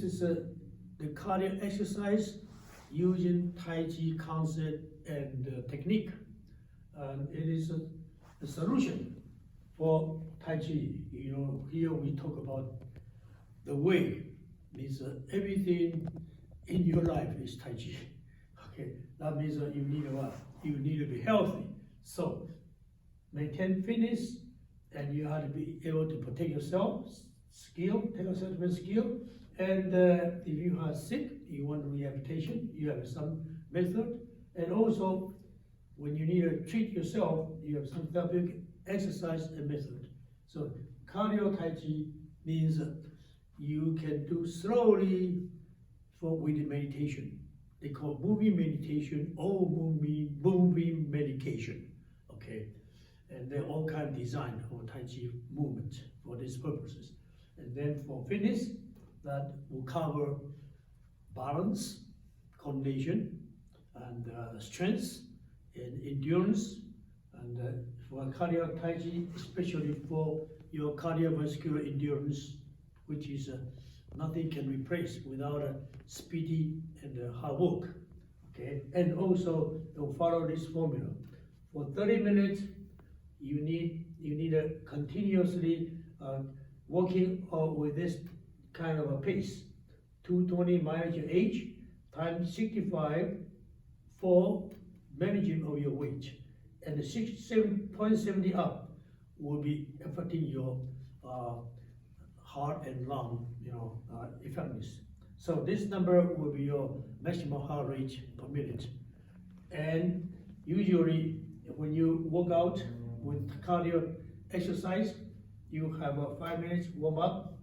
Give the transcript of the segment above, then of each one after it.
is the cardio exercise using Tai Chi concept and technique. It is a solution for Tai Chi. You know, here we talk about the way. Means everything in your life is Tai Chi. Okay, that means you need what? You need to be healthy. So maintain fitness, and you have to be able to protect yourself, take a certain skill. And if you are sick, you want rehabilitation, you have some method. And also, when you need to treat yourself, you have some therapeutic exercise and method. So cardio Tai Chi means you can do slowly with meditation. They call moving meditation or moving medication. Okay, and they're all kind of designed for Tai Chi movement for these purposes. And then for fitness, that will cover balance, coordination, and strength and endurance. And for cardio Tai Chi, especially for your cardiovascular endurance, which is nothing can replace without a speedy and hard work. Okay, and also you'll follow this formula. For 30 minutes, you need a continuously working with this kind of a pace. 220 minus your age times 65 for managing of your weight, and the 7.70 up will be affecting your heart and lung, effectiveness. So this number will be your maximum heart rate per minute. And usually when you work out with cardio exercise, you have a 5 minutes warm up,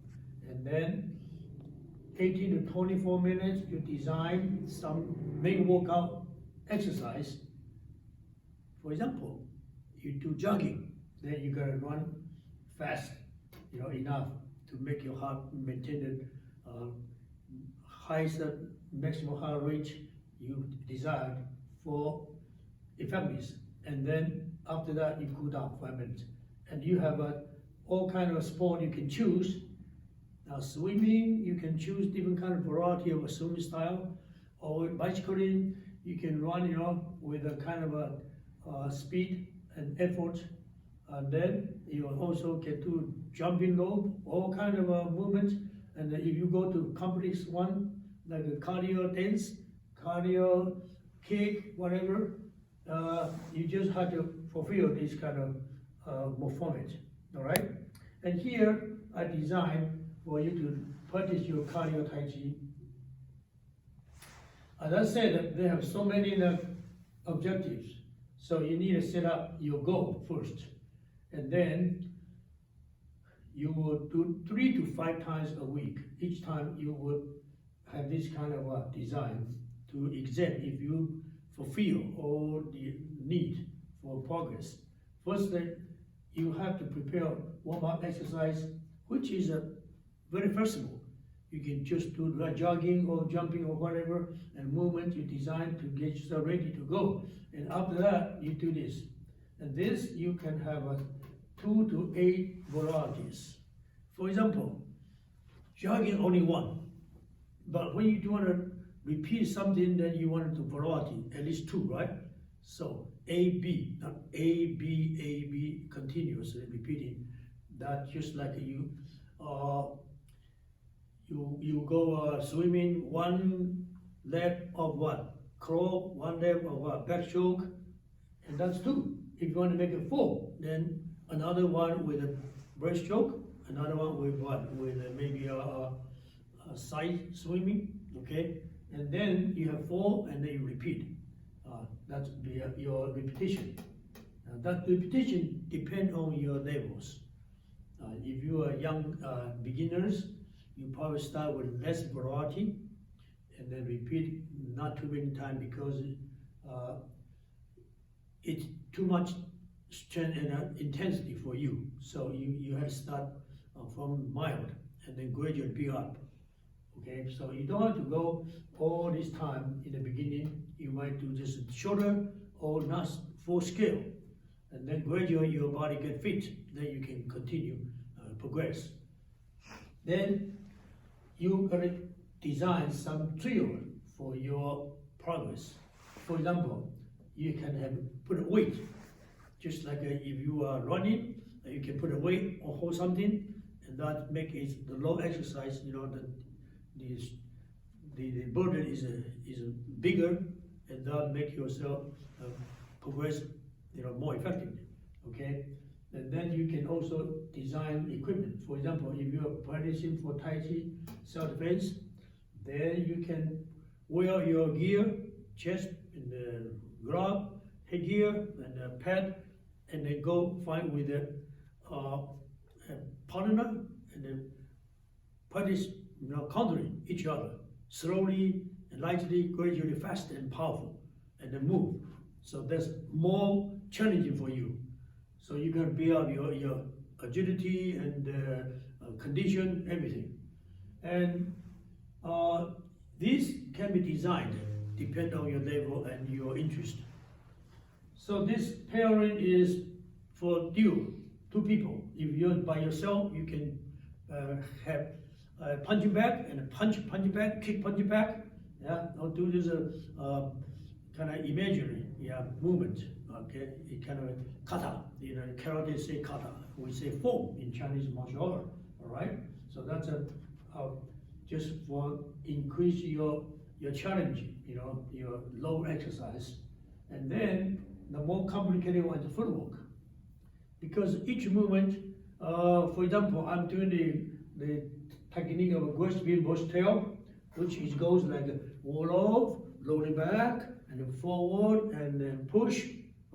and then 18 to 24 minutes you design some main workout exercise. For example, you do jogging, then you gotta run fast, enough to make your heart maintain the highest maximum heart rate you desire for effectiveness. And then after that, you cool down 5 minutes. And you have all kind of sport you can choose. Now swimming, you can choose different kind of variety of a swimming style, or bicycling, you can run, with a kind of a speed and effort. And then you also can do jumping rope, all kind of movements. And if you go to complex one, like a cardio dance, cardio kick, whatever, you just have to fulfill this kind of format, all right? And here I designed for you to practice your cardio Tai Chi. As I said, they have so many objectives. So you need to set up your goal first. And then you will do 3 to 5 times a week. Each time you will have this kind of design to examine if you fulfill all the need for progress. Firstly, you have to prepare warm-up exercise, which is very flexible. You can just do light jogging or jumping or whatever, and movement you design to get yourself ready to go. And after that, you do this. And this, you can have 2 to 8 varieties. For example, jogging only one. But when you want to repeat something, then you want to do variety, at least 2, right? So A, B, not A, B, A, B, continuously repeating. That just like you go swimming, one leg of what? Crawl, one leg of what? Backstroke, and that's 2. If you want to make it 4, then another one with a breaststroke, another one with what? With maybe a side swimming, okay? And then you have 4, and then you repeat. That's your repetition. That repetition depends on your levels. If you are young beginners, you probably start with less variety, and then repeat not too many times because it's too much strength and intensity for you. So you have to start from mild and then gradually build up. Okay, so you don't have to go all this time in the beginning. You might do just shorter or not full scale, and then gradually your body get fit. Then you can continue progress. Then you gotta design some drill for your progress. For example, you can put a weight, just like if you are running, you can put a weight or hold something, and that make it the low exercise. You know, the burden is bigger, and that make yourself progress, you know, more effectively. Okay, and then you can also design equipment. For example, if you are practicing for Tai Chi self-defense, then you can wear your gear, chest and the glove, headgear and the pad, and then go fight with a partner and then practice, you know, countering each other slowly and lightly, gradually, fast and powerful, and then move. So that's more challenging for you. So you can build up your agility and condition, everything. And this can be designed depending on your level and your interest. So this pairing is for two people. If you're by yourself, you can have punching back and punching back, kick punching back. Yeah, or do this kind of imaginary movement. Okay, it kind of kata. You know, karate say kata. We say form in Chinese martial art. All right. So that's just for increase your challenge. You know, your low exercise, and then the more complicated one is footwork, because each movement. For example, I'm doing the technique of a graceful boss tail, which goes like wall off, rolling back, and then forward, and then push.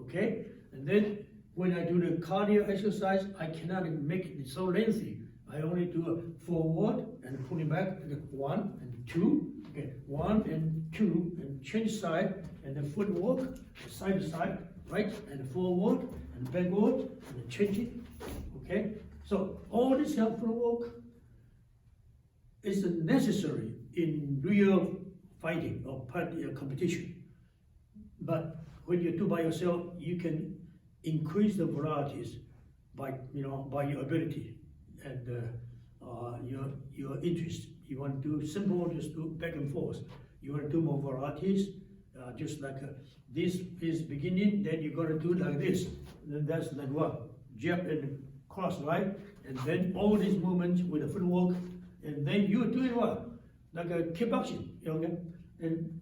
Okay, and then when I do the cardio exercise, I cannot make it so lengthy. I only do a forward and pulling back, and 1 and 2. Okay, 1 and 2, and change side, and then footwork, side to side, right, and forward and backward, and then change it. Okay, so all this footwork is necessary in real fighting or competition. But when you do by yourself, you can increase the varieties by your ability and your interest. You want to do simple, just do back and forth. You want to do more varieties, just like this is beginning, then you're going to do like this. Then that's like what? Jab and cross, right? And then all these movements with the footwork, and then you're doing what? Like a kickboxing, okay? And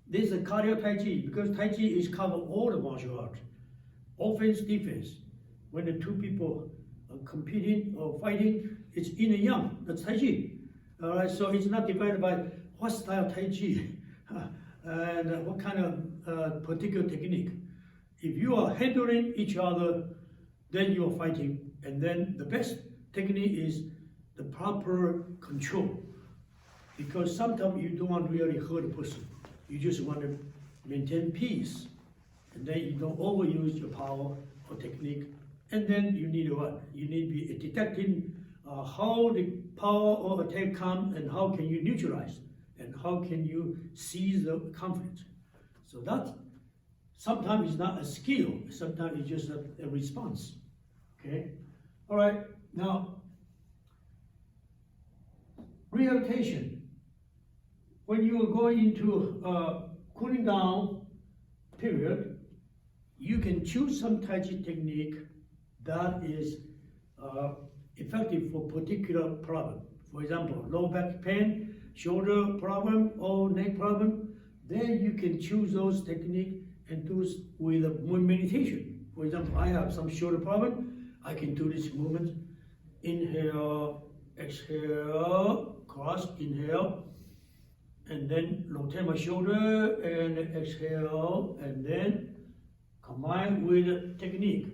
this is a cardio Tai Chi, because Tai Chi is cover all the martial arts. Offense, defense. When the two people are competing or fighting, it's yin and yang, that's Tai Chi. All right, so it's not divided by what style Tai Chi and what kind of particular technique. If you are handling each other, then you are fighting, and then the best technique is the proper control. Because sometimes you don't want to really hurt a person. You just want to maintain peace. And then you don't overuse your power or technique. And then you need what? You need to be detecting how the power or attack comes, and how can you neutralize, and how can you seize the conflict. So that sometimes it's not a skill, sometimes it's just a response. Okay? All right, now, rehabilitation. When you are going into a cooling down period, you can choose some Tai Chi technique that is effective for particular problem. For example, low back pain, shoulder problem, or neck problem, then you can choose those techniques and do with meditation. For example, I have some shoulder problem, I can do this movement, inhale, exhale, cross, inhale, and then rotate my shoulder, and exhale, and then combine with technique.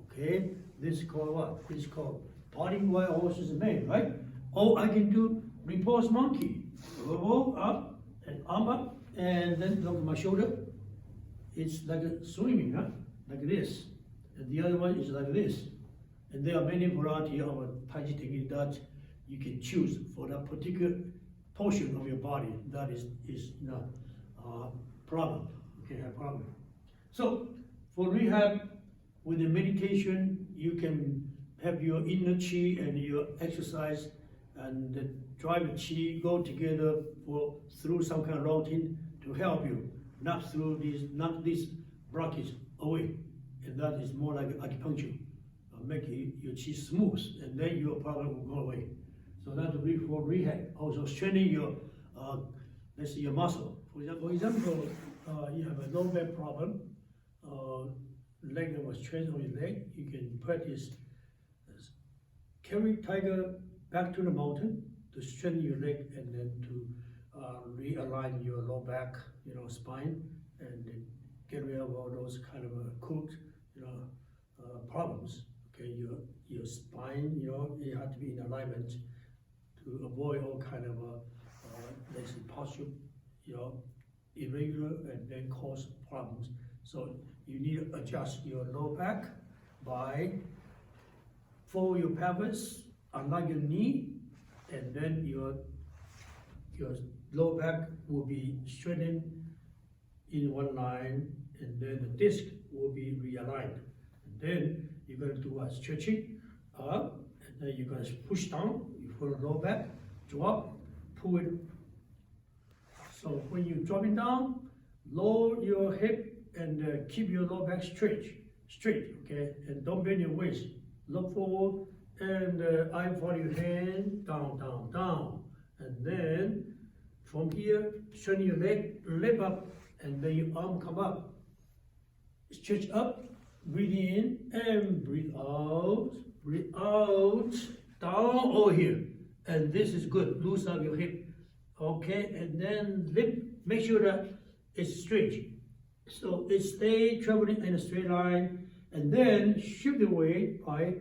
Okay, this is called what? This is called body while horses are made, right? Or I can do repose monkey. Elbow up and arm up, and then look at my shoulder. It's like a swimming, huh? Like this. And the other one is like this. And there are many varieties of Tai Chi technique that you can choose for that particular portion of your body that is problem. Okay, a problem. So for rehab, with the meditation, you can have your inner chi and your exercise and drive chi go together through some kind of routine to help you, not not this blockage away. And that is more like acupuncture, make your chi smooth, and then your problem will go away. So that will be for rehab, also strengthening your, let's say your muscle. For example, you have a low back problem, leg that was strength on your leg, you can practice carry tiger back to the mountain to strengthen your leg and then to realign your low back, spine, and get rid of all those kind of crooked, problems. Okay, your spine, you have to be in alignment to avoid all kind of let's say posture, irregular and then cause problems. So you need to adjust your low back by fold your pelvis, unlike your knee, and then your low back will be straightened in one line, and then the disc will be realigned. And then you're going to do a stretching up, and then you're going to push down, you put the low back, drop, pull it. So when you're dropping down, lower your hip and keep your low back straight, okay? And don't bend your waist. Look forward and eye follow your hand, down, down, down. And then from here, straighten your leg, lift up, and then your arm come up. Stretch up, breathe in and breathe out, down over here. And this is good, loose up your hip. Okay, and then lift, make sure that it's straight. So it stays traveling in a straight line, and then shift the weight by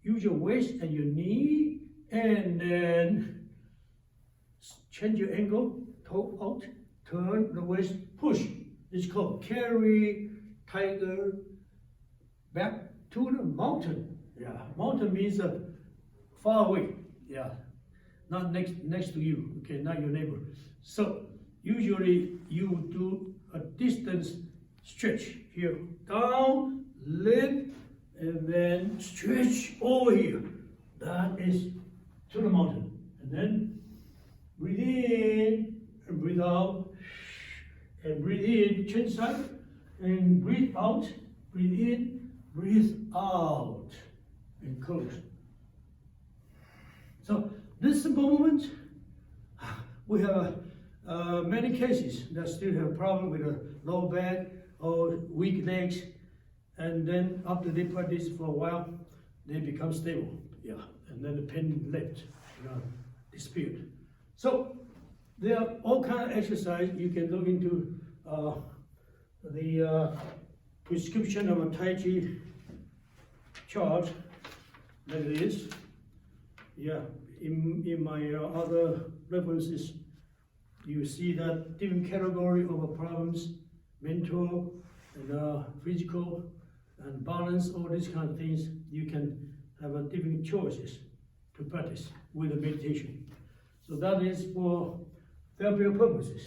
use your waist and your knee, and then change your angle, toe out, turn the waist, push. It's called carry tiger back to the mountain. Yeah, mountain means far away. Yeah, not next to you. Okay, not your neighbor. So usually you do a distance stretch here, down, lift, and then stretch over here. That is to the mountain. And then breathe in and breathe out. And breathe in, chin side, and breathe out. Breathe in, breathe out, and close. So this simple movement, we have many cases that still have problem with a low back or weak legs, and then after they practice for a while, they become stable. Yeah, and then the pain left, disappeared. So there are all kind of exercise you can look into the prescription of a Tai Chi chart like this. Yeah, in my other references, you see that different category of problems, mental and physical and balance, all these kind of things, you can have a different choices to practice with the meditation. So that is for therapeutic purposes.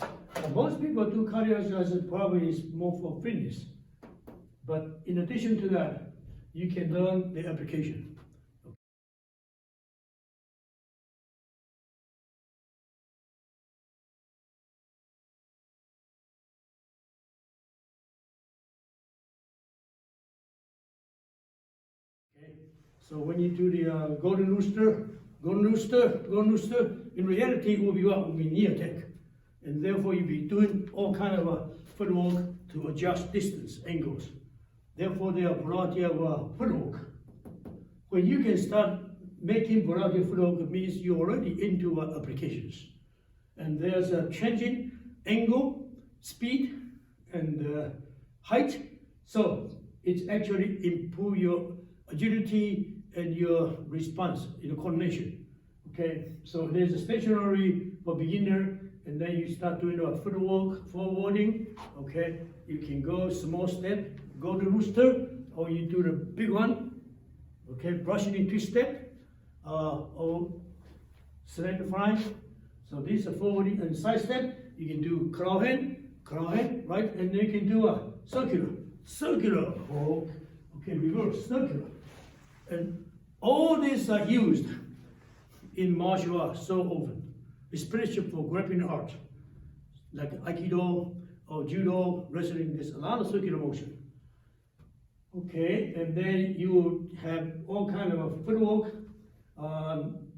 Most people do cardio exercises probably is more for fitness. But in addition to that, you can learn the application. Okay. So when you do the golden rooster, in reality it will be what? It will be knee attack. And therefore you'll be doing all kind of footwork to adjust distance, angles. Therefore there are a variety of footwork. When you can start making variety of footwork, it means you're already into applications. And there's a changing angle, speed, and height. So it's actually improve your agility and your response, coordination. Okay, so there's a stationary for beginner, and then you start doing a footwork, forwarding. Okay, you can go small step, go to rooster, or you do the big one. Okay, brushing in twist step, or slide fly. So these are forwarding and side step. You can do claw hand, right? And then you can do a circular, okay, reverse, circular. And all these are used in martial arts so often, especially for grappling art, like Aikido or Judo, wrestling. There's a lot of circular motion. Okay, and then you have all kind of footwork,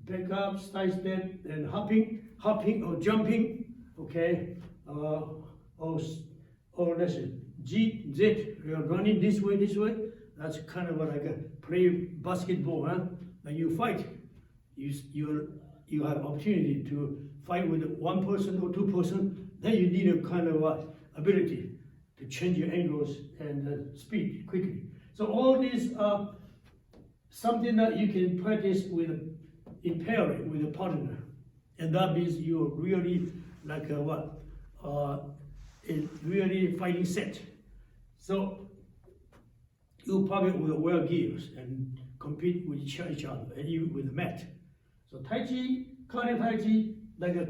back up, side step, and hopping or jumping. Okay, or let's say G, Z, you're running this way. That's kind of like a play basketball, huh? When you fight, you have opportunity to fight with one person or two person. Then you need a kind of ability to change your angles and speed quickly. So all these are something that you can practice in pairing with a partner, and that means you're really like a really fighting set. So you probably will wear gears and compete with each other, and you with the mat. So Tai Chi, Cardio Tai Chi, like a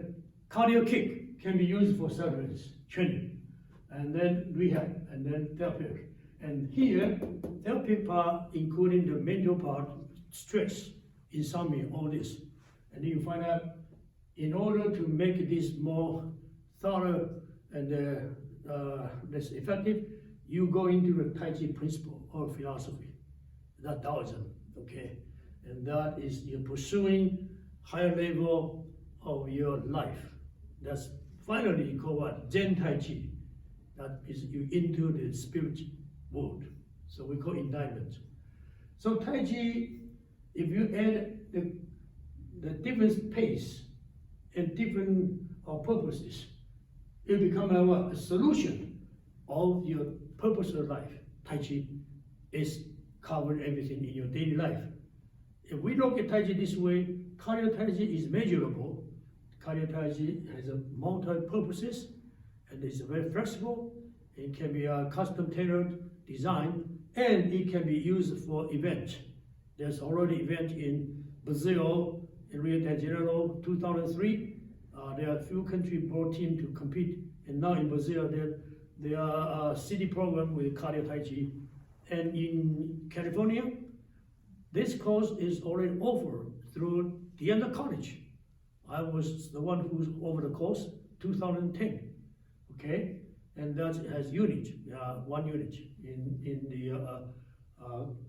cardio kick, can be used for self-defense training, and then rehab, and then therapeutic. And here, therapeutic part, including the mental part, stress, insomnia, all this. And then you find out, in order to make this more thorough and less effective, you go into the Tai Chi principle or philosophy, that Taoism, okay? And that is you're pursuing higher level of your life. That's finally called what? Zen Tai Chi. That is you into the spirit world. So we call enlightenment. So Tai Chi, if you add the different pace and different purposes, it becomes a solution of your purpose of life. Tai Chi is covering everything in your daily life. If we look at Tai Chi this way, Cardio Tai Chi is measurable. Cardio Tai Chi has a multi-purposes, and it's very flexible. It can be a custom-tailored design, and it can be used for events. There's already event in Brazil, in Rio de Janeiro, 2003. There are a few countries brought team to compete, and now in Brazil, there are a city program with Cardio Tai Chi. And in California, this course is already offered through the end of college. I was the one who's over the course, 2010, okay? And that has unit, one unit in the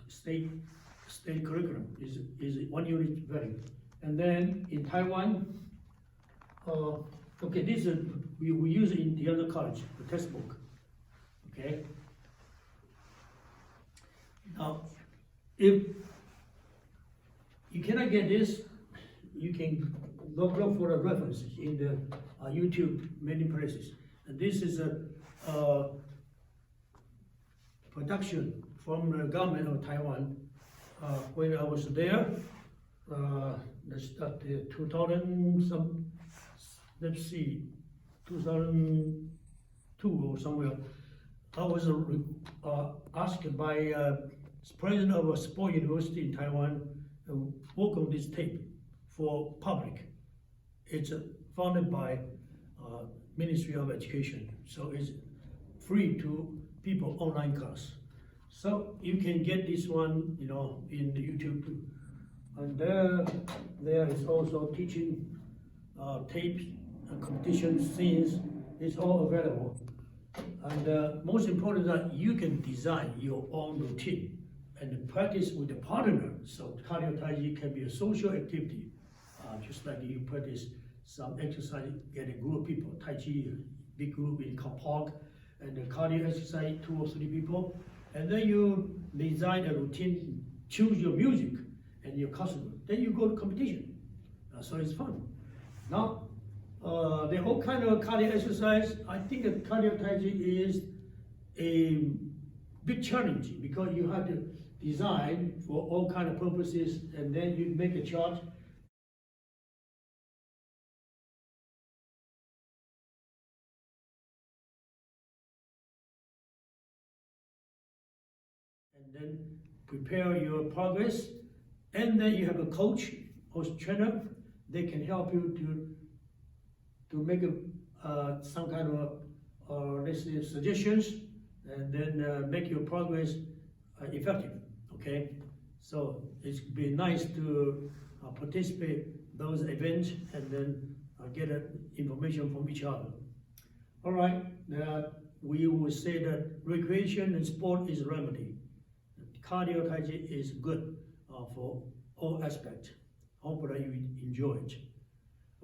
state curriculum is one unit value. And then in Taiwan, okay, this is, we use it in the other college, the textbook, okay? Now, if you cannot get this, you can look for the references in the YouTube, many places. And this is a production from the government of Taiwan. When I was there, let's start the 2002 or somewhere. I was asked by president of a sport university in Taiwan to work on this tape for public. It's funded by Ministry of Education, so it's free to people, online class. So you can get this one, in the YouTube too. And there is also teaching tapes and competition scenes. It's all available. And most important that you can design your own routine and practice with a partner. So Cardio Tai Chi can be a social activity, just like you practice some exercise, get a group of people, Tai Chi, big group in park, and the cardio exercise, 2 or 3 people. And then you design a routine, choose your music and your customer. Then you go to competition. So it's fun. Now, the whole kind of cardio exercise, I think that Cardio Tai Chi is a big challenge because you have to design for all kind of purposes, and then you make a chart. And then prepare your progress, and then you have a coach or trainer. They can help you to make some kind of let's say suggestions, and then make your progress effective. Okay, so it's be nice to participate those events and then get information from each other. All right, we will say that recreation and sport is remedy. Cardio Tai Chi is good for all aspects. Hopefully you enjoy it.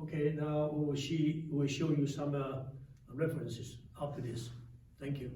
Okay, now we'll show you some references after this. Thank you.